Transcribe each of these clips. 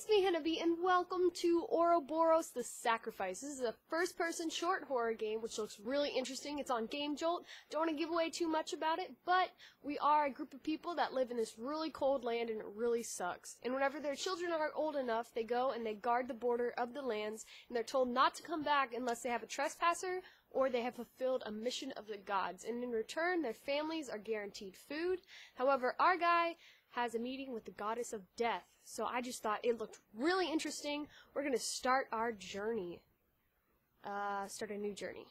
it's me, Hanabi, and welcome to Ouroboros the Sacrifice. This is a first-person short horror game, which looks really interesting. It's on Game Jolt. Don't want to give away too much about it, but we are a group of people that live in this really cold land, and it really sucks. And whenever their children are old enough, they go and they guard the border of the lands, and they're told not to come back unless they have a trespasser or they have fulfilled a mission of the gods. And in return, their families are guaranteed food. However, our guy has a meeting with the goddess of death. So I just thought it looked really interesting. We're going to start our journey. Start a new journey.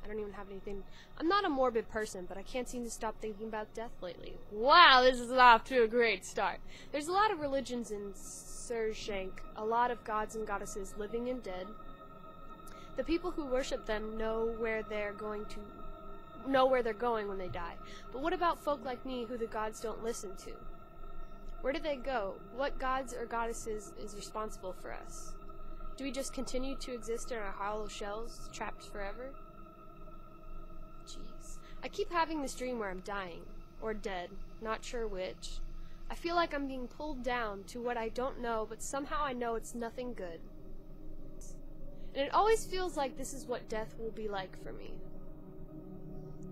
I don't even have anything. I'm not a morbid person, but I can't seem to stop thinking about death lately. Wow, this is off to a great start. There's a lot of religions in Sershank, a lot of gods and goddesses living and dead. The people who worship them know where they're going when they die. But what about folk like me who the gods don't listen to? Where do they go? What gods or goddesses is responsible for us? Do we just continue to exist in our hollow shells, trapped forever? Jeez. I keep having this dream where I'm dying. Or dead. Not sure which. I feel like I'm being pulled down to what I don't know, but somehow I know it's nothing good. And it always feels like this is what death will be like for me.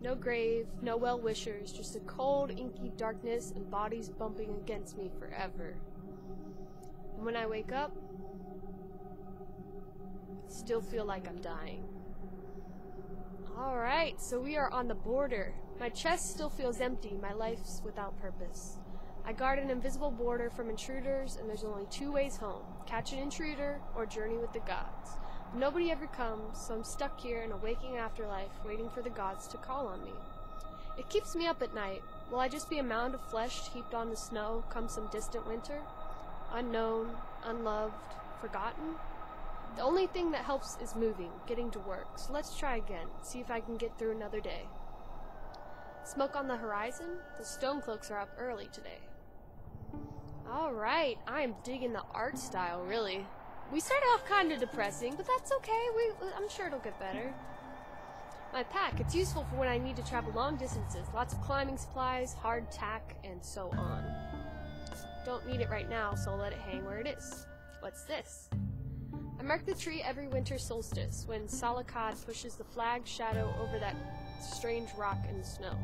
No grave, no well-wishers, just a cold, inky darkness and bodies bumping against me forever. And when I wake up, I still feel like I'm dying. Alright, so we are on the border. My chest still feels empty, my life's without purpose. I guard an invisible border from intruders, and there's only two ways home. Catch an intruder, or journey with the gods. Nobody ever comes, so I'm stuck here in a waking afterlife, waiting for the gods to call on me. It keeps me up at night. Will I just be a mound of flesh heaped on the snow come some distant winter? Unknown, unloved, forgotten? The only thing that helps is moving, getting to work. So let's try again, see if I can get through another day. Smoke on the horizon? The Stonecloaks are up early today. Alright, I am digging the art style, really. We started off kind of depressing, but that's okay. I'm sure it'll get better. My pack, it's useful for when I need to travel long distances. Lots of climbing supplies, hard tack, and so on. Don't need it right now, so I'll let it hang where it is. What's this? I mark the tree every winter solstice, when Salakad pushes the flag shadow over that strange rock in the snow.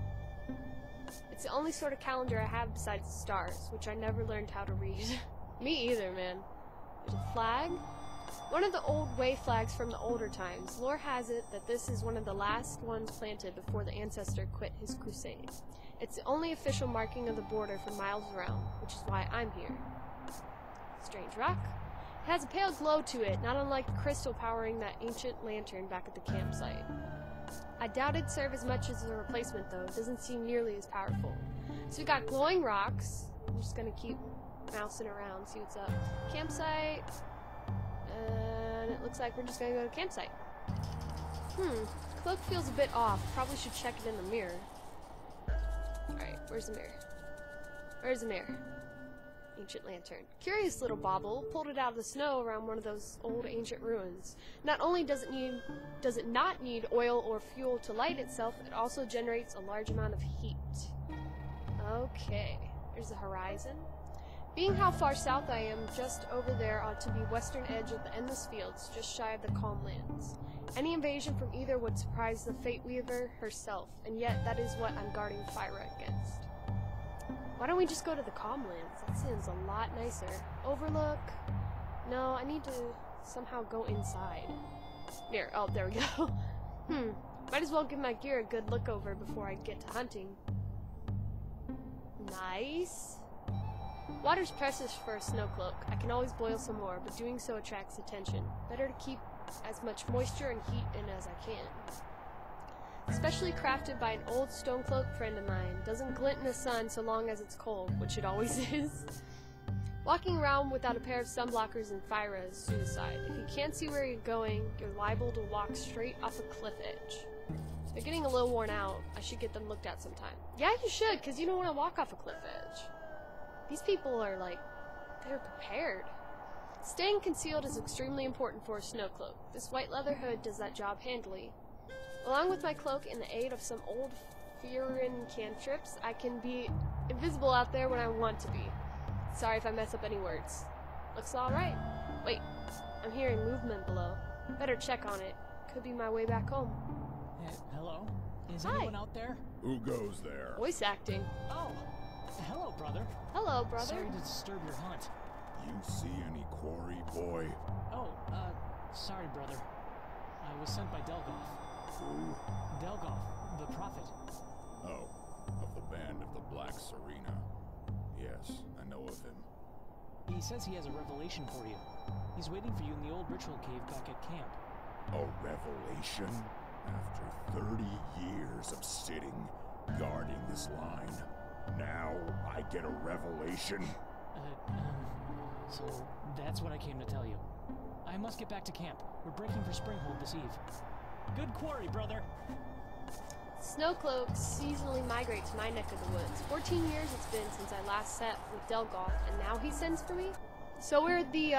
It's the only sort of calendar I have besides the stars, which I never learned how to read. Me either, man. There's a flag? One of the old way flags from the older times. Lore has it that this is one of the last ones planted before the ancestor quit his crusade. It's the only official marking of the border for miles around, which is why I'm here. Strange rock. It has a pale glow to it, not unlike the crystal powering that ancient lantern back at the campsite. I doubt it'd serve as much as a replacement, though. It doesn't seem nearly as powerful. So we got glowing rocks. I'm just gonna keep mousing around, see what's up. Campsite. And it looks like we're just gonna go to campsite. Cloak feels a bit off. Probably should check it in the mirror. Alright, where's the mirror? Where's the mirror? Ancient lantern. Curious little bauble. Pulled it out of the snow around one of those old ancient ruins. Not only does it not need oil or fuel to light itself, it also generates a large amount of heat. Okay, there's the horizon. Being how far south I am, just over there ought to be western edge of the endless fields, just shy of the calm lands. Any invasion from either would surprise the Fate Weaver herself, and yet that is what I'm guarding Fyra against. Why don't we just go to the calm lands? That sounds a lot nicer. Overlook? No, I need to somehow go inside. Here, oh, there we go. Might as well give my gear a good look over before I get to hunting. Nice. Water's precious for a snow cloak. I can always boil some more, but doing so attracts attention. Better to keep as much moisture and heat in as I can. Specially crafted by an old stone cloak friend of mine. Doesn't glint in the sun so long as it's cold, which it always is. Walking around without a pair of sunblockers in Fyra is suicide. If you can't see where you're going, you're liable to walk straight off a cliff edge. They're getting a little worn out. I should get them looked at sometime. Yeah, you should, because you don't want to walk off a cliff edge. These people are like, they're prepared. Staying concealed is extremely important for a snow cloak. This white leather hood does that job handily. Along with my cloak and the aid of some old Fyran cantrips, I can be invisible out there when I want to be. Sorry if I mess up any words. Looks alright. Wait, I'm hearing movement below. Better check on it. Could be my way back home. Hello? Is Hi. anyone out there? Who goes there? Voice acting. Oh, hello, brother. Hello, brother. Sorry to disturb your hunt. You see any quarry, boy? Oh, sorry, brother. I was sent by Delgoth. Who? Delgoth, the prophet. Oh, of the band of the Black Serena. Yes, I know of him. He says he has a revelation for you. He's waiting for you in the old ritual cave back at camp. A revelation? After 30 years of sitting, guarding this line, now I get a revelation? So that's what I came to tell you. I must get back to camp. We're breaking for Springhold this eve. Good quarry, brother! Snowcloaks seasonally migrate to my neck of the woods. 14 years it's been since I last sat with Delgoth, and now he sends for me? So we're the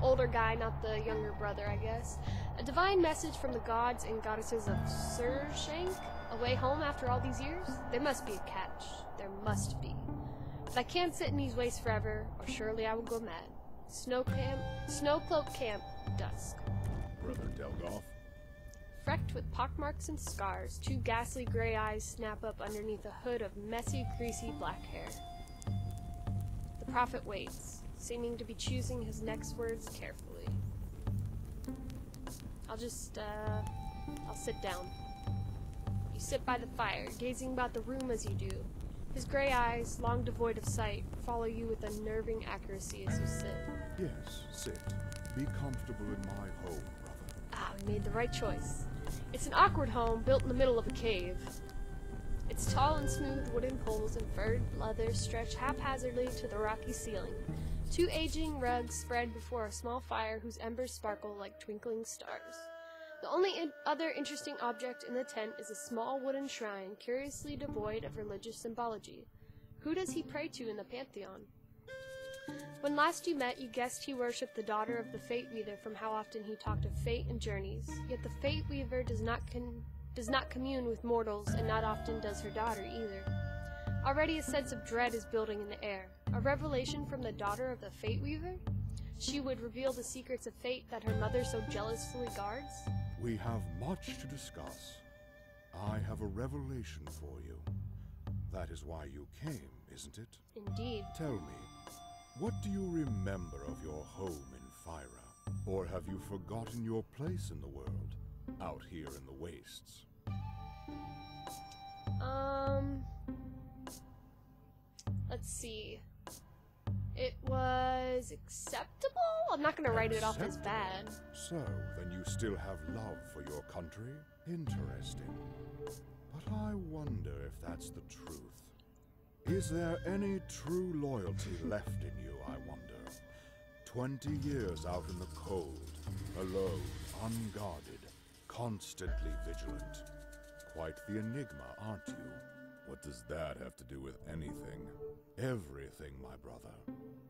older guy, not the younger brother, I guess. A divine message from the gods and goddesses of Surshank? A way home after all these years? There must be a catch. There must be. But I can't sit in these wastes forever, or surely I will go mad. Snowcloak Camp, dusk. Brother Delgoth? Frecked with pockmarks and scars, two ghastly gray eyes snap up underneath a hood of messy, greasy black hair. The prophet waits, seeming to be choosing his next words carefully. I'll sit down. You sit by the fire, gazing about the room as you do. His gray eyes, long devoid of sight, follow you with unnerving accuracy as you sit. Yes, sit. Be comfortable in my home, brother. Ah, we made the right choice. It's an awkward home built in the middle of a cave. Its tall and smooth wooden poles and furred leather stretch haphazardly to the rocky ceiling. Two aging rugs spread before a small fire whose embers sparkle like twinkling stars. The only other interesting object in the tent is a small wooden shrine, curiously devoid of religious symbology. Who does he pray to in the pantheon? When last you met, you guessed he worshipped the daughter of the Fate Weaver from how often he talked of fate and journeys. Yet the Fate Weaver does not commune with mortals, and not often does her daughter either. Already a sense of dread is building in the air. A revelation from the daughter of the Fate Weaver? She would reveal the secrets of fate that her mother so jealously guards? We have much to discuss. I have a revelation for you. That is why you came, isn't it? Indeed. Tell me, what do you remember of your home in Fyra? Or have you forgotten your place in the world, out here in the wastes? Let's see. It was acceptable? I'm not gonna write it off as bad. So, then you still have love for your country? Interesting. But I wonder if that's the truth. Is there any true loyalty left in you, I wonder? 20 years out in the cold, alone, unguarded, constantly vigilant. Quite the enigma, aren't you? What does that have to do with anything? Everything, my brother.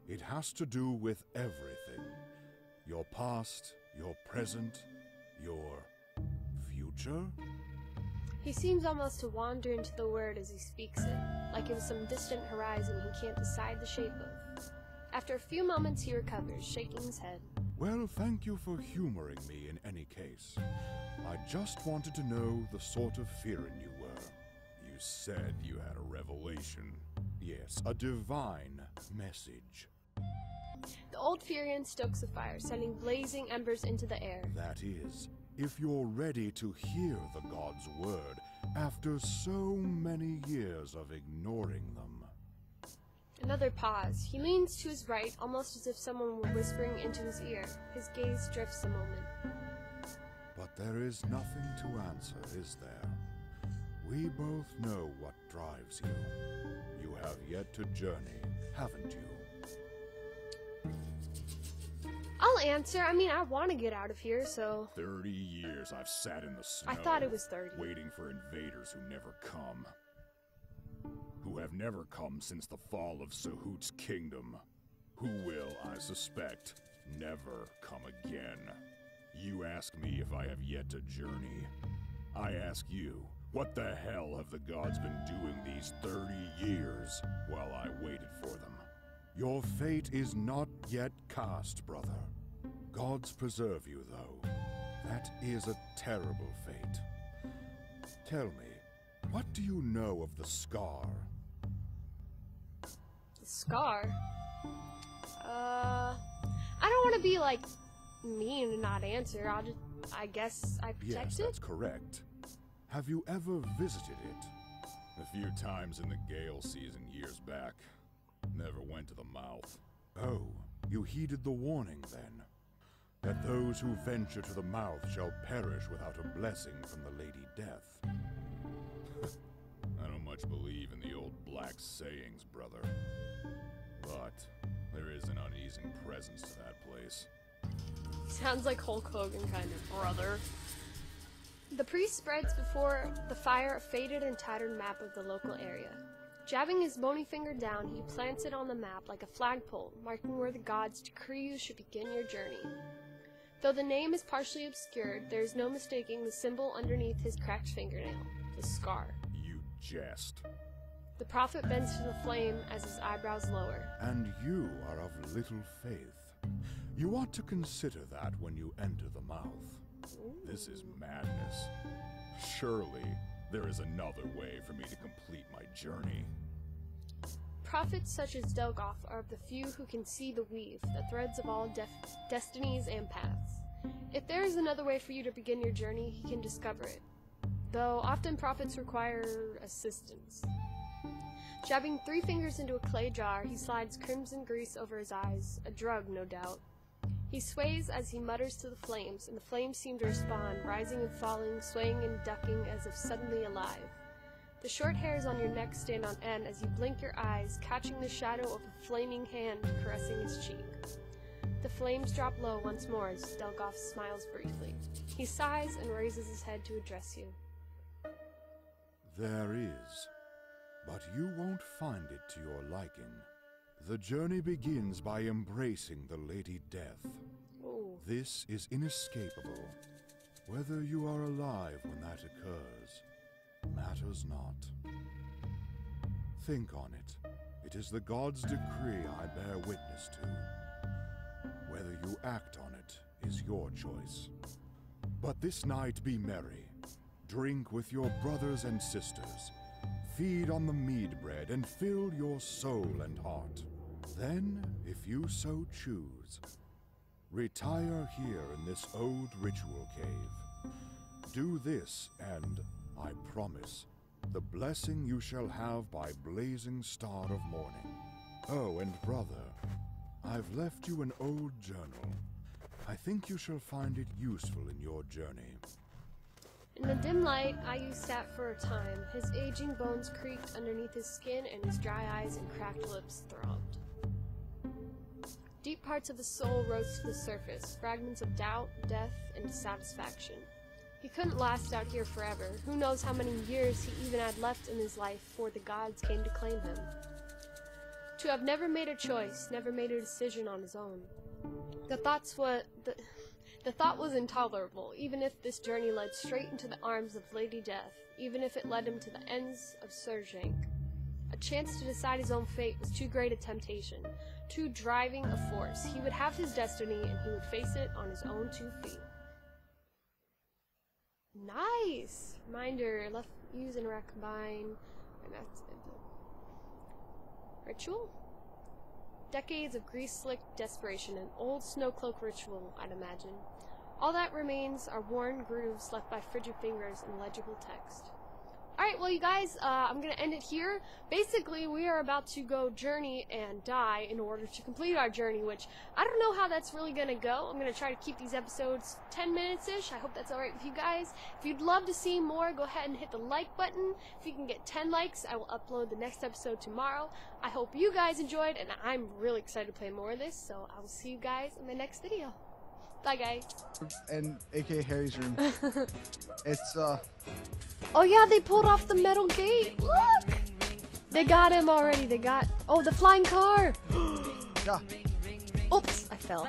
It has to do with everything. Your past, your present, your future? He seems almost to wander into the word as he speaks it, like in some distant horizon he can't decide the shape of. After a few moments he recovers, shaking his head. Well, thank you for humoring me in any case. I just wanted to know the sort of Firin you were. You said you had a revelation. Yes, a divine message. The old Furion stokes the fire, sending blazing embers into the air. That is, if you're ready to hear the gods' word after so many years of ignoring them. Another pause. He leans to his right, almost as if someone were whispering into his ear. His gaze drifts a moment. But there is nothing to answer, is there? We both know what drives you. You have yet to journey, haven't you? I'll answer. I mean, I want to get out of here, so... 30 years I've sat in the snow. I thought it was 30. Waiting for invaders who never come. Who have never come since the fall of Sahut's kingdom. Who will, I suspect, never come again. You ask me if I have yet to journey. I ask you, what the hell have the gods been doing these 30 years while I waited for them? Your fate is not yet cast, brother. Gods preserve you, though. That is a terrible fate. Tell me, what do you know of the scar? The scar? I don't want to be, like, mean and not answer. I guess I protect Yes, it? that's correct. Have you ever visited it? A few times in the gale season years back. Never went to the mouth. Oh, you heeded the warning, then? That those who venture to the mouth shall perish without a blessing from the Lady Death. I don't much believe in the old black sayings, brother. But there is an uneasing presence to that place. Sounds like Hulk Hogan kind of, brother. The priest spreads before the fire a faded and tattered map of the local area. Jabbing his bony finger down, he plants it on the map like a flagpole, marking where the gods decree you should begin your journey. Though the name is partially obscured, there is no mistaking the symbol underneath his cracked fingernail, the scar. You jest. The prophet bends to the flame as his eyebrows lower. And you are of little faith. You ought to consider that when you enter the mouth. This is madness. Surely there is another way for me to complete my journey. Prophets such as Delgoth are of the few who can see the weave, the threads of all destinies and paths. If there is another way for you to begin your journey, he can discover it. Though often prophets require assistance. Jabbing 3 fingers into a clay jar, he slides crimson grease over his eyes, a drug, no doubt. He sways as he mutters to the flames, and the flames seem to respond, rising and falling, swaying and ducking as if suddenly alive. The short hairs on your neck stand on end as you blink your eyes, catching the shadow of a flaming hand caressing his cheek. The flames drop low once more as Delgoth smiles briefly. He sighs and raises his head to address you. There is, but you won't find it to your liking. The journey begins by embracing the Lady Death. Ooh. This is inescapable. Whether you are alive when that occurs matters not. Think on it. It is the gods' decree I bear witness to. Whether you act on it is your choice. But this night be merry. Drink with your brothers and sisters. Feed on the mead bread and fill your soul and heart. Then, if you so choose, retire here in this old ritual cave. Do this, and I promise, the blessing you shall have by blazing star of morning. Oh, and brother, I've left you an old journal. I think you shall find it useful in your journey. In the dim light, Ayu sat for a time. His aging bones creaked underneath his skin, and his dry eyes and cracked lips throbbed. Deep parts of his soul rose to the surface, fragments of doubt, death, and dissatisfaction. He couldn't last out here forever. Who knows how many years he even had left in his life before the gods came to claim him. To have never made a choice, never made a decision on his own. The thought was intolerable, even if this journey led straight into the arms of Lady Death, even if it led him to the ends of Surjank. A chance to decide his own fate was too great a temptation, too driving a force. He would have his destiny, and he would face it on his own 2 feet. Nice! Reminder, left use and recombine. Ritual? Decades of grease-slicked desperation, an old snowcloak ritual, I'd imagine. All that remains are worn grooves left by frigid fingers and legible text. Alright, well you guys, I'm gonna end it here. Basically, we are about to go journey and die in order to complete our journey, which I don't know how that's really gonna go. I'm gonna try to keep these episodes 10 minutes-ish. I hope that's alright with you guys. If you'd love to see more, go ahead and hit the like button. If you can get 10 likes, I will upload the next episode tomorrow. I hope you guys enjoyed, and I'm really excited to play more of this, so I will see you guys in my next video. Bye, guys. And aka Harry's room. It's Oh yeah, they pulled off the metal gate. Look! They got him already. Oh, the flying car. yeah. Oops, I fell.